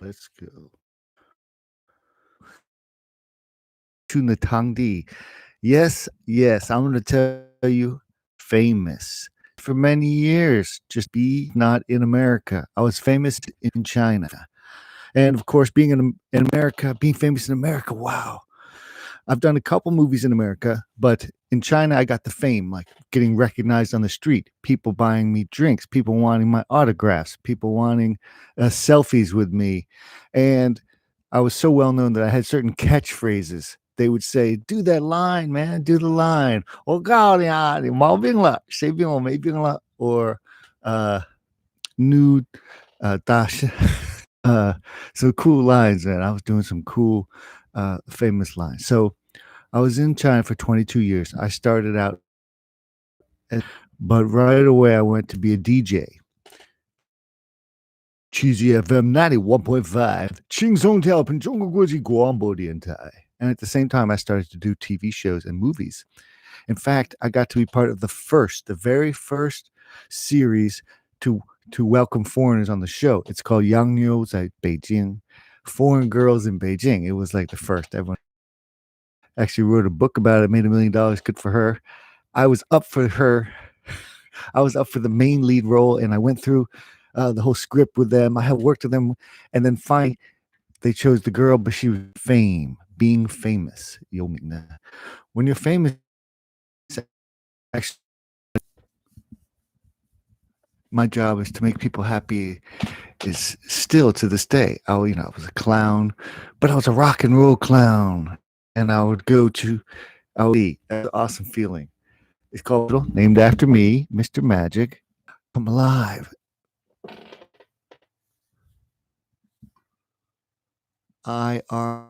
Let's go. Chunatangdi. Yes, I'm going to tell you, famous for many years. Just be not in America. I was famous in China. And of course, being in America, being famous in America, wow. I've done a couple movies in America, but in China, I got the fame, like getting recognized on the street, people buying me drinks, people wanting my autographs, people wanting selfies with me. And I was so well known that I had certain catchphrases. They would say, "Do that line, man, do the line." "我告诉你啊，你毛病了，谁病我没病了." Or new dash. uh, so cool lines, man. I was doing some cool, famous lines. So I was in China for 22 years. I started out, but right away I went to be a DJ. Cheesy FM 91.5, 轻松调频中国国际广播电台. And at the same time, I started to do TV shows and movies. In fact, I got to be part of the very first series to welcome foreigners on the show. It's called Young Niu's at Beijing, Foreign Girls in Beijing. It was like the first. Everyone actually wrote a book about it, made $1 million. Good for her. I was up for her. I was up for the main lead role, and I went through the whole script with them. I have worked with them, and then finally they chose the girl, but she was being famous. When you're famous, actually, my job is to make people happy. Is still to this day. I was a clown, but I was a rock and roll clown, and I would go to, I would eat. That's an awesome feeling. It's called, named after me, Mr. Magic. Come alive. IRL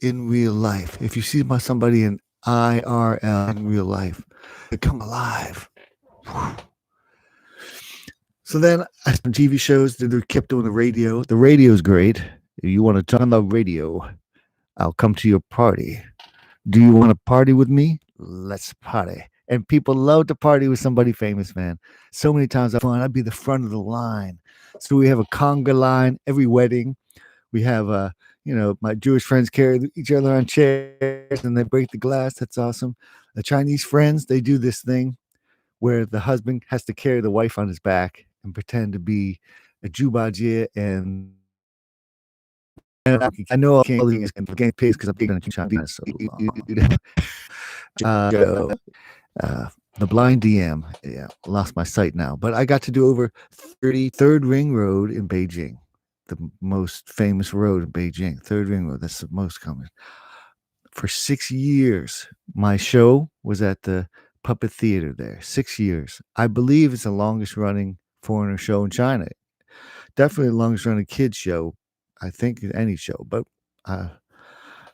in real life. If you see somebody in IRL in real life, they come alive. Whew. So then I some TV shows that they kept on the radio. The radio is great. If you want to turn on the radio, I'll come to your party. Do you want to party with me? Let's party. And people love to party with somebody famous, man. So many times I'd be the front of the line. So we have a conga line every wedding. We have my Jewish friends carry each other on chairs and they break the glass. That's awesome. The Chinese friends, they do this thing where the husband has to carry the wife on his back and pretend to be a Jubajie. And I know I can't getting paid because I'm getting China. So the blind DM. Yeah, lost my sight now. But I got to do over 30 Third Ring Road in Beijing, the most famous road in Beijing. Third Ring Road. That's the most common. For 6 years, my show was at the Puppet Theater there. 6 years. I believe it's the longest running foreigner show in China. Definitely the longest running kids show. I think any show. But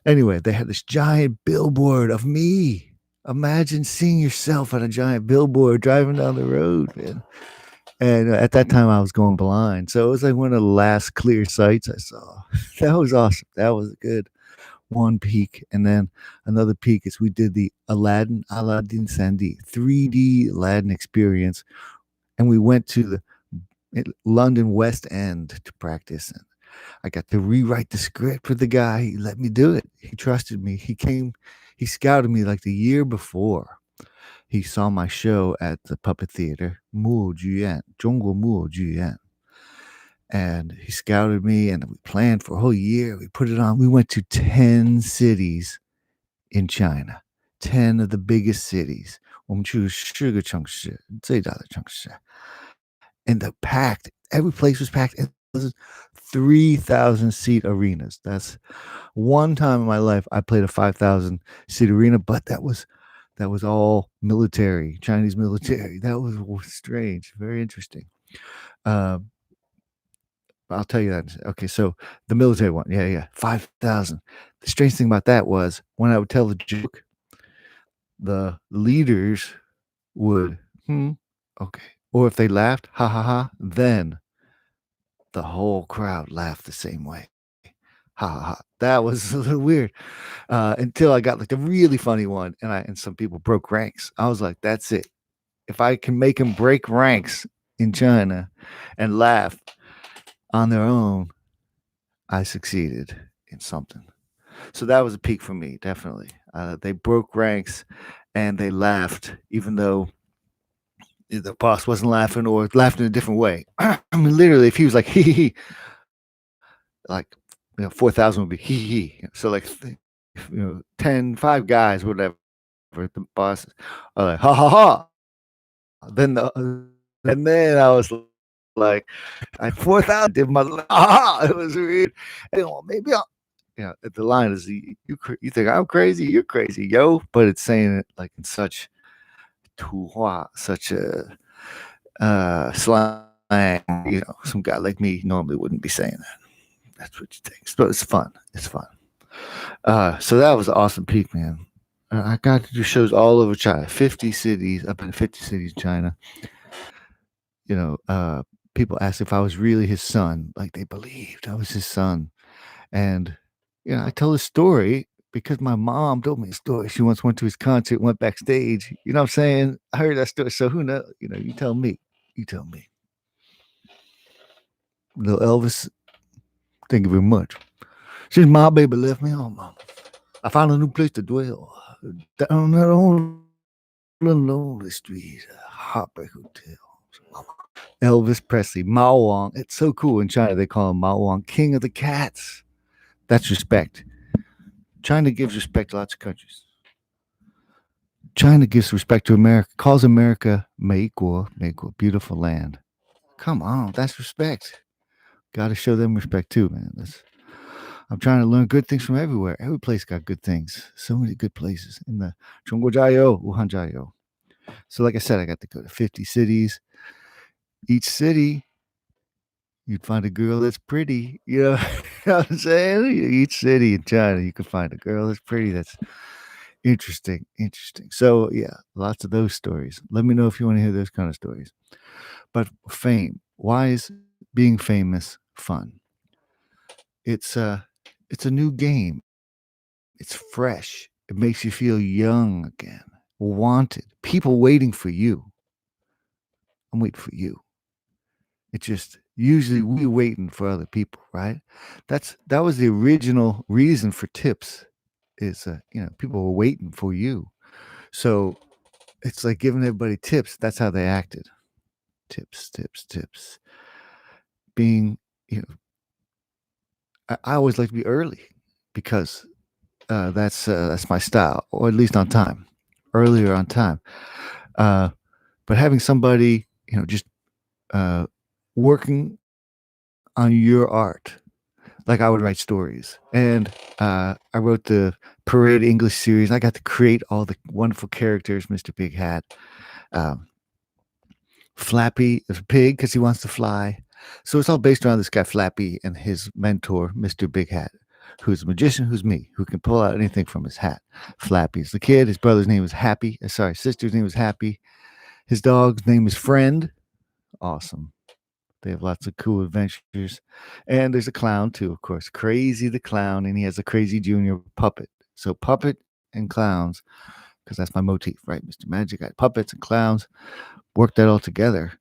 anyway, they had this giant billboard of me. Imagine seeing yourself on a giant billboard driving down the road, man. And at that time, I was going blind. So it was like one of the last clear sights I saw. That was awesome. That was good. One peak. And then another peak is we did the Aladdin Sandy 3D Aladdin experience. And we went to the London West End to practice. And I got to rewrite the script for the guy. He let me do it. He trusted me. He scouted me like the year before. He saw my show at the Puppet Theater, 中国木偶剧院. And he scouted me, and we planned for a whole year. We put it on. We went to 10 cities in China, 10 of the biggest cities. 我们去10个城市，最大的城市. And every place was packed. It was 3,000 seat arenas. That's one time in my life I played a 5,000 seat arena, but that was all military, Chinese military. That was strange, very interesting. I'll tell you that. Okay, so the military one, yeah, 5,000. The strange thing about that was when I would tell the joke, the leaders would, okay. Or if they laughed, ha ha ha, then the whole crowd laughed the same way. Ha ha ha. That was a little weird. Until I got like a really funny one and some people broke ranks. I was like, that's it. If I can make them break ranks in China and laugh, on their own, I succeeded in something. So that was a peak for me, definitely. They broke ranks and they laughed, even though the boss wasn't laughing or laughed in a different way. I mean, literally, if he was like, hee hee, hee, like, 4,000 would be hee hee. So, like, 10, 5 guys, whatever, the boss are like, ha ha ha. Then and then I was like, I 4,000 did my ah, it was weird. And, maybe I'll, the line is you think I'm crazy, you're crazy, yo. But it's saying it like in such such a slang. Some guy like me normally wouldn't be saying that. That's what you think. But it's fun. It's fun. So that was an awesome peak, man. I got to do shows all over China, 50 cities. I've been to 50 cities in China. You know, people asked if I was really his son. Like they believed I was his son. And, I tell the story because my mom told me a story. She once went to his concert, went backstage. You know what I'm saying? I heard that story. So who knows? You tell me. You tell me. Little Elvis, thank you very much. Since my baby left me, oh, mama, I found a new place to dwell. Down that old lonely street, Heartbreak Hotel. Elvis Presley, Mao Wang. It's so cool in China. They call him Mao Wang, King of the Cats. That's respect. China gives respect to lots of countries. China gives respect to America, calls America 美国, beautiful land. Come on, that's respect. Got to show them respect too, man. I'm trying to learn good things from everywhere. Every place got good things. So many good places in the 中国加油, Wuhan 加油. So like I said, I got to go to 50 cities. Each city, you'd find a girl that's pretty. You know what I'm saying? Each city in China, you could find a girl that's pretty. That's interesting. So yeah, lots of those stories. Let me know if you want to hear those kind of stories. But fame. Why is being famous fun? It's a new game. It's fresh. It makes you feel young again, wanted. People waiting for you. I'm waiting for you. It's just usually we waiting for other people, right? That was the original reason for tips. Is people were waiting for you. So it's like giving everybody tips. That's how they acted. Tips. Being, I always like to be early because that's my style, or at least on time, earlier on time. But having somebody, just working on your art, like I would write stories, and I wrote the Parade English series. I got to create all the wonderful characters, Mr. Big Hat. Flappy is a pig because he wants to fly. So it's all based around this guy Flappy and his mentor, Mr. Big Hat, who's a magician, who's me, who can pull out anything from his hat. Flappy's the kid. His brother's name is Happy. Sorry, sister's name is Happy. His dog's name is Friend. Awesome. They have lots of cool adventures. And there's a clown too, of course. Crazy the clown, and he has a crazy junior puppet. So puppet and clowns, because that's my motif, right? Mr. Magic got puppets and clowns. Worked that all together.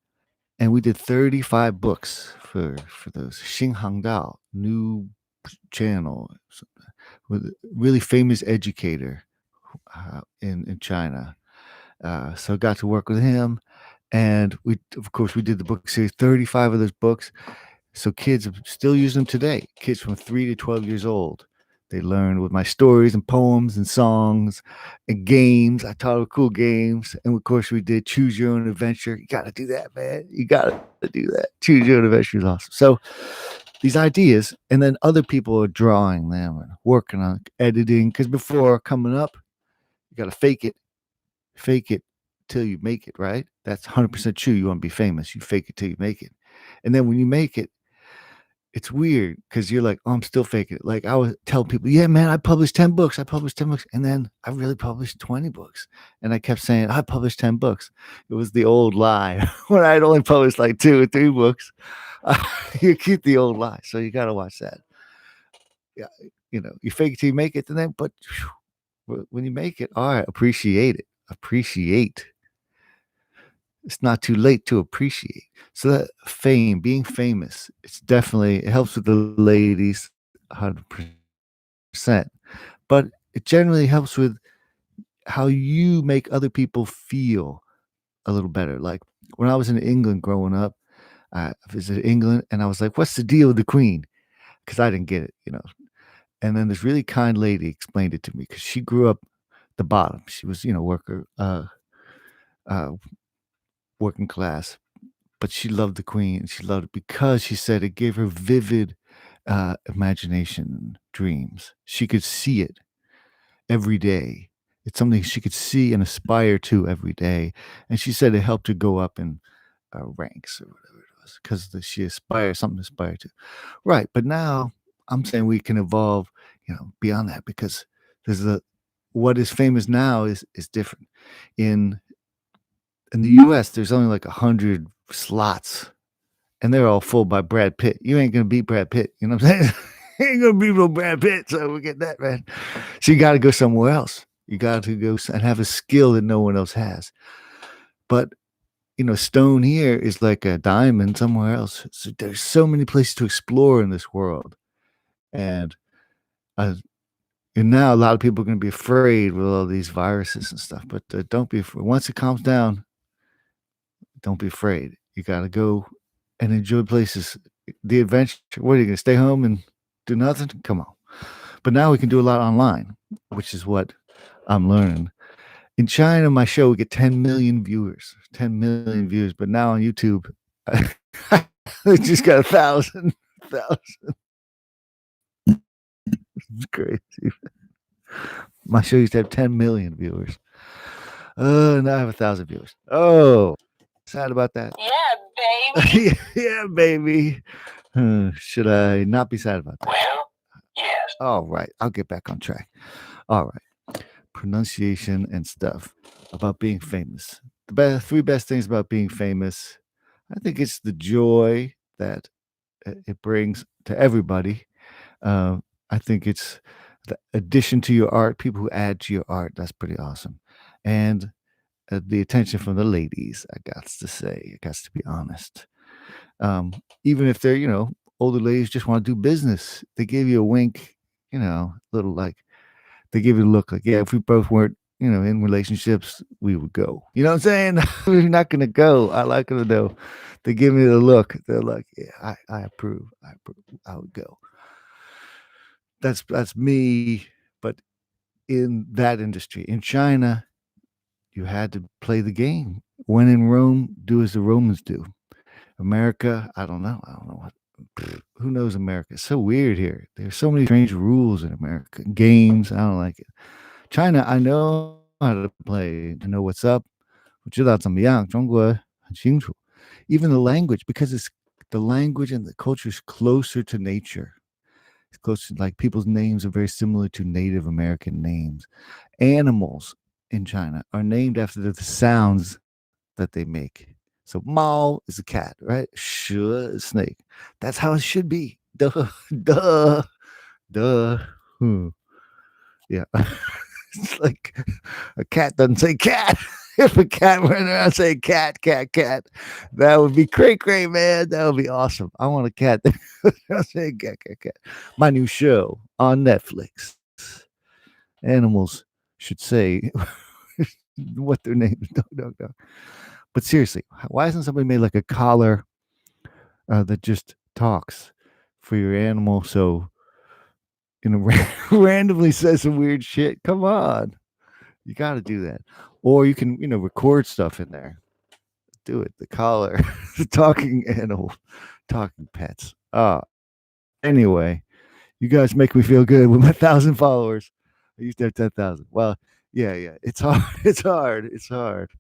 And we did 35 books for those. Xing Hang Dao, new channel with a really famous educator in China. So I got to work with him. And we did the book series, 35 of those books. So kids still use them today. Kids from 3 to 12 years old. They learn with my stories and poems and songs and games. I taught them cool games. And of course, we did Choose Your Own Adventure. You got to do that, man. You got to do that. Choose Your Own Adventure is awesome. So these ideas, and then other people are drawing them and working on editing. Because before coming up, you got to fake it till you make it, right? That's 100% true. You want to be famous. You fake it till you make it. And then when you make it, it's weird because you're like, oh, I'm still faking it. Like I would tell people, yeah, man, I published 10 books. And then I really published 20 books. And I kept saying, I published 10 books. It was the old lie when I'd only published like 2 or 3 books. You keep the old lie. So you got to watch that. Yeah. You fake it till you make it. And then, but when you make it, all right, appreciate it. Appreciate it's not too late to appreciate. So that fame, being famous, it helps with the ladies 100%, but it generally helps with how you make other people feel a little better. Like when I was in England growing up, I visited England and I was like, "What's the deal with the Queen?" Because I didn't get it. And then this really kind lady explained it to me because she grew up the bottom. She was, uh, working class, but she loved the Queen. She loved it because she said it gave her vivid imagination, dreams. She could see it every day. It's something she could see and aspire to every day. And she said it helped her go up in ranks or whatever it was because she aspires something to aspire to. Right. But now I'm saying we can evolve, beyond that because there's what is famous now is different. In in the US, there's only like 100 slots and they're all full by Brad Pitt. You ain't gonna beat Brad Pitt. You know what I'm saying? You ain't gonna beat no Brad Pitt. So we get that, man. So you got to go somewhere else. You got to go and have a skill that no one else has. But stone here is like a diamond somewhere else. So there's so many places to explore in this world, and uh, and now a lot of people are going to be afraid with all these viruses and stuff. But don't be afraid. Once it calms down, don't be afraid. You got to go and enjoy places. The adventure. What are you going to stay home and do nothing? Come on. But now we can do a lot online, which is what I'm learning. In China, my show would get 10 million viewers, 10 million views. But now on YouTube, it just got 1,000. It's crazy. My show used to have 10 million viewers. Now I have 1,000 viewers. Oh, sad about that. Yeah, baby. Yeah, baby. Should I not be sad about that? Well, yes. All right. I'll get back on track. All right. Pronunciation and stuff about being famous. The three best things about being famous. I think it's the joy that it brings to everybody. I think it's the addition to your art, people who add to your art. That's pretty awesome. And the attention from the ladies, I got to say, I got to be honest. Even if they're, older ladies just want to do business, they give you a wink, little like, they give you a look like, yeah, if we both weren't, in relationships, we would go. You know what I'm saying? We're not going to go. I like them to know. They give me the look. They're like, yeah, I approve. I approve. I would go. That's me. But in that industry, in China, you had to play the game. When in Rome, do as the Romans do. America, I don't know. I don't know what. Who knows America? It's so weird here. There's so many strange rules in America. Games, I don't like it. China, I know how to play. I know what's up. 我知道怎么样，中国很清楚. Even the language, because it's the language and the culture is closer to nature. It's closer, like people's names are very similar to Native American names. Animals in China are named after the sounds that they make. So Mao is a cat, right? Shi is a snake. That's how it should be. Duh, duh, duh. Yeah. It's like a cat doesn't say cat. If a cat went around saying cat, cat, cat, that would be cray, man. That would be awesome. I want a cat that saying cat, cat, cat. My new show on Netflix. Animals should say what their name is. Dog. But seriously, why hasn't somebody made like a collar that just talks for your animal? So, randomly says some weird shit. Come on. You got to do that. Or you can, record stuff in there. Do it. The collar, the talking animal, talking pets. Anyway, you guys make me feel good with my 1,000 followers. I used to have 10,000. Well, yeah. It's hard. It's hard.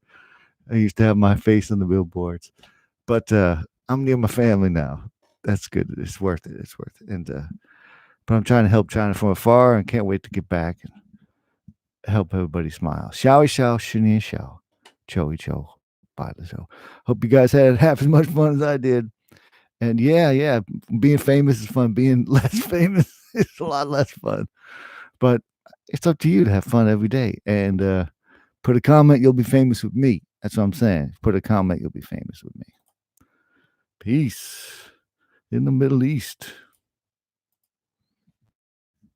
I used to have my face on the billboards, but I'm near my family now. That's good. It's worth it. And but I'm trying to help China from afar and can't wait to get back and help everybody smile. Xiao xiao, shini xiao, choi cho, bye the show. Hope you guys had half as much fun as I did. And yeah, being famous is fun. Being less famous is a lot less fun. But it's up to you to have fun every day. And put a comment, you'll be famous with me. That's what I'm saying. Put a comment, you'll be famous with me. Peace in the Middle East.